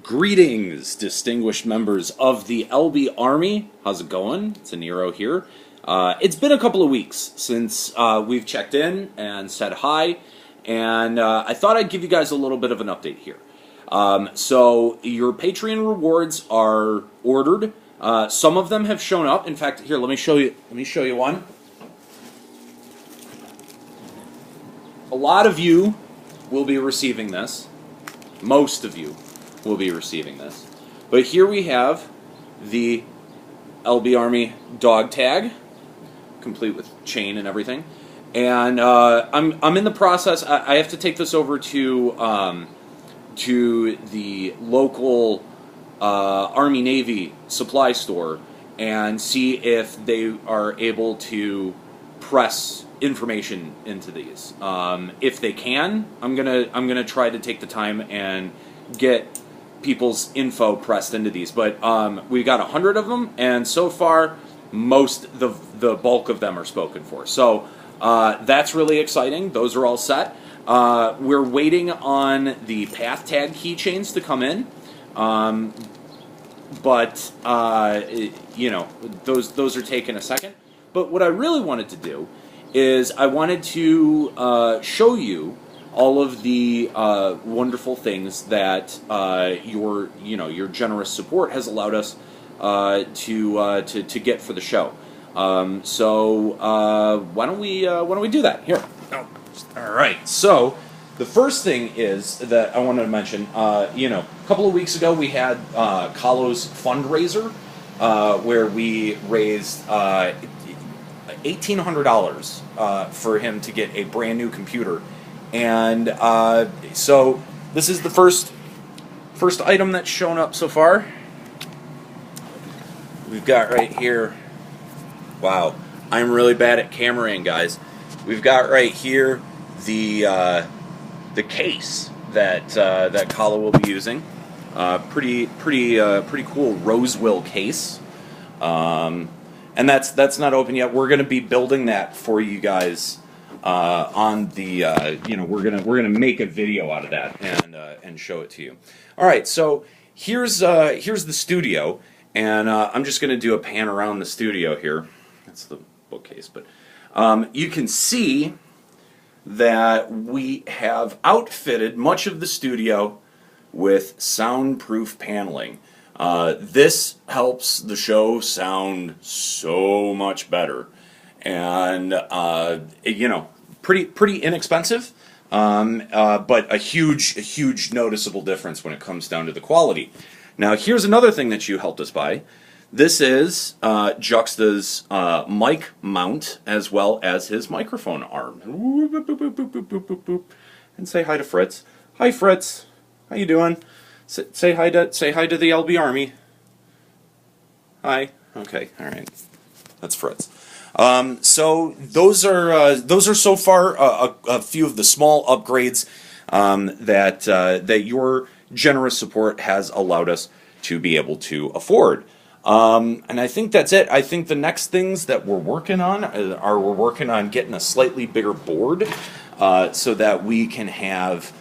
Greetings, distinguished members of the LB Army. How's it going? It's Aniero here. It's been a couple of weeks since we've checked in and said hi, and I thought I'd give you guys a little bit of an update here. So your Patreon rewards are ordered. Some of them have shown up. In fact, here, let me show you. Let me show you one. A lot of you will be receiving this. Most of you will be receiving this. But here we have the LB Army dog tag, complete with chain and everything. And I'm in the process. I have to take this over to the local Army Navy supply store and see if they are able to press information into these. If they can, I'm gonna try to take the time and get people's info pressed into these. But we got 100 of them, and so far the bulk of them are spoken for. So that's really exciting. Those are all set. We're waiting on the path tag keychains to come in. But you know, those are taking a second. But what I really wanted to do is I wanted to show you all of the wonderful things that your generous support has allowed us to get for the show. So why don't we do that here? Oh, all right. So the first thing is that I wanted to mention. A couple of weeks ago we had Kahlo's fundraiser where we raised $1,800 for him to get a brand new computer. And so this is the first item that's shown up so far. We've got right here. Wow, I'm really bad at cameraing, guys. We've got right here the case that Kahlo will be using. Pretty cool Rosewill case. And that's not open yet. We're going to be building that for you guys. On the we're gonna make a video out of that and show it to you. All right, so here's the studio, and I'm just gonna do a pan around the studio here. That's the bookcase, but you can see that we have outfitted much of the studio with soundproof paneling. This helps the show sound so much better. And pretty inexpensive, but a huge noticeable difference when it comes down to the quality. Now, here's another thing that you helped us buy. This is Juxta's mic mount as well as his microphone arm. And say hi to Fritz. Hi, Fritz. How you doing? Say hi to the LB Army. Hi. Okay. All right. That's Fritz. So those are so far a few of the small upgrades that your generous support has allowed us to be able to afford. And I think that's it. I think the next things that we're working on we're working on getting a slightly bigger board so that we can have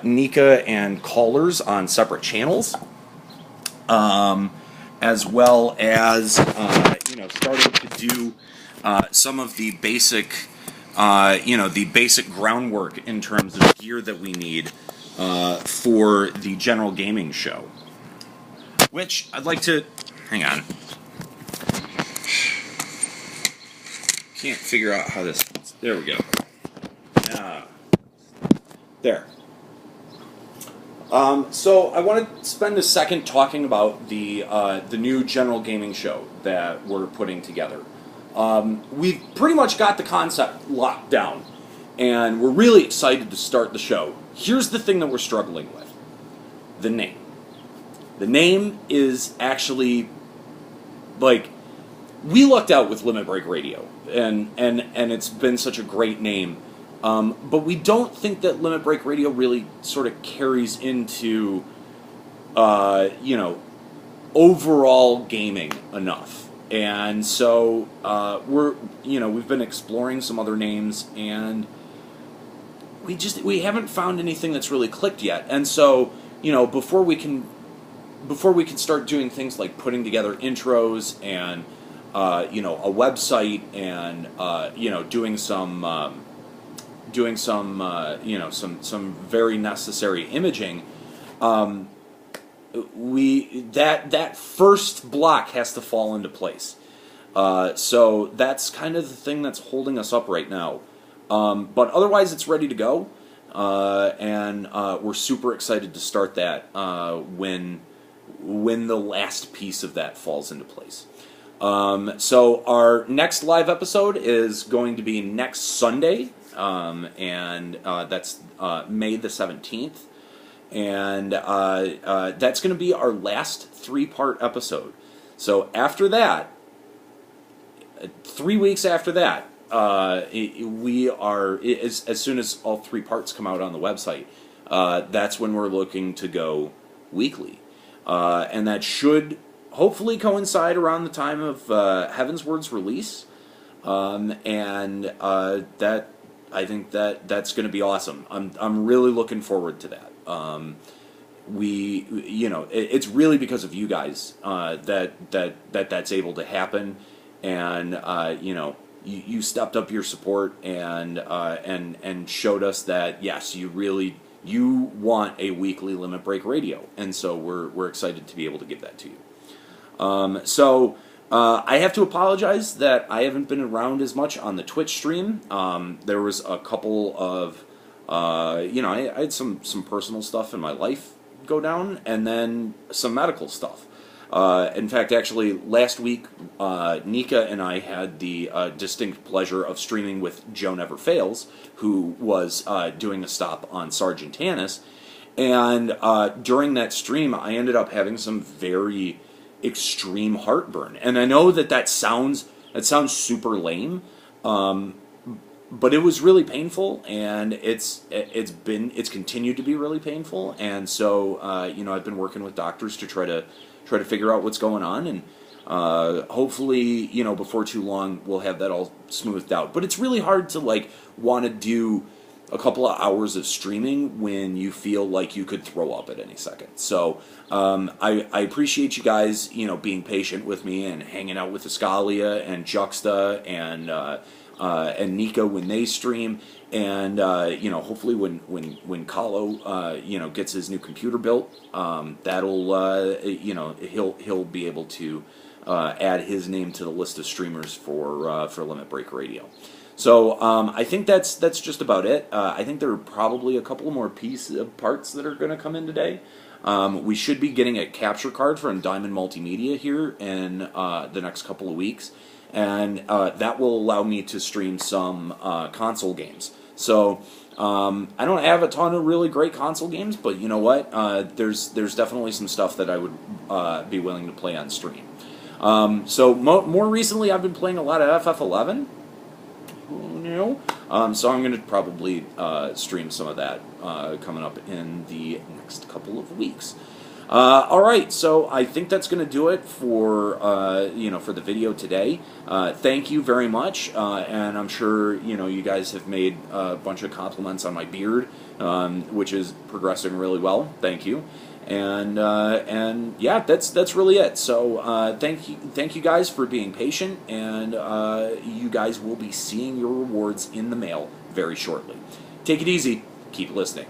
Nika and callers on separate channels, as well as starting to do some of the basic, groundwork in terms of gear that we need for the general gaming show. Which I'd like to hang on. Can't figure out how this. There we go. There. So I want to spend a second talking about the new general gaming show that we're putting together. We've pretty much got the concept locked down, and we're really excited to start the show. Here's the thing that we're struggling with: the name. The name is actually, like, we lucked out with Limit Break Radio, and it's been such a great name. But we don't think that Limit Break Radio really sort of carries into, overall gaming enough. And so we've been exploring some other names, and we haven't found anything that's really clicked yet. And so before we can start doing things like putting together intros and a website and some very necessary imaging. That first block has to fall into place. So that's kind of the thing that's holding us up right now. But otherwise, it's ready to go, and we're super excited to start that when the last piece of that falls into place. So our next live episode is going to be next Sunday, and that's May the 17th. And that's going to be our last 3-part episode. So after that, 3 weeks after that, we are, as soon as all 3 parts come out on the website, that's when we're looking to go weekly. And that should hopefully coincide around the time of Heaven's Word's release. And that, I think that's going to be awesome. I'm really looking forward to that. It's really because of you guys that's able to happen, and you stepped up your support and showed us that yes, you want a weekly Limit Break radio, and so we're excited to be able to give that to you. I have to apologize that I haven't been around as much on the Twitch stream. There was a couple of I had some personal stuff in my life go down, and then some medical stuff. In fact, actually, last week, Nika and I had the distinct pleasure of streaming with Joe Never Fails, who was doing a stop on Sergeant Tannis, and during that stream, I ended up having some very extreme heartburn. And I know that sounds super lame, but it was really painful, and it's continued to be really painful, and so I've been working with doctors to try to figure out what's going on, and hopefully before too long we'll have that all smoothed out. But it's really hard to want to do a couple of hours of streaming when you feel like you could throw up at any second. So I appreciate you guys being patient with me and hanging out with Escalia and Juxta and Nika when they stream, and hopefully when Kahlo gets his new computer built, that'll he'll be able to add his name to the list of streamers for Limit Break Radio. So I think that's just about it. I think there are probably a couple more parts that are going to come in today. We should be getting a capture card from Diamond Multimedia here in the next couple of weeks, and that will allow me to stream some console games. So I don't have a ton of really great console games, but you know what? There's definitely some stuff that I would be willing to play on stream. So more recently, I've been playing a lot of FF11. So I'm going to probably stream some of that coming up in the next couple of weeks. All right, so I think that's going to do it for for the video today. Thank you very much, and I'm sure you guys have made a bunch of compliments on my beard, which is progressing really well. Thank you. And yeah, that's really it. So thank you guys for being patient, and you guys will be seeing your rewards in the mail very shortly. Take it easy. Keep listening.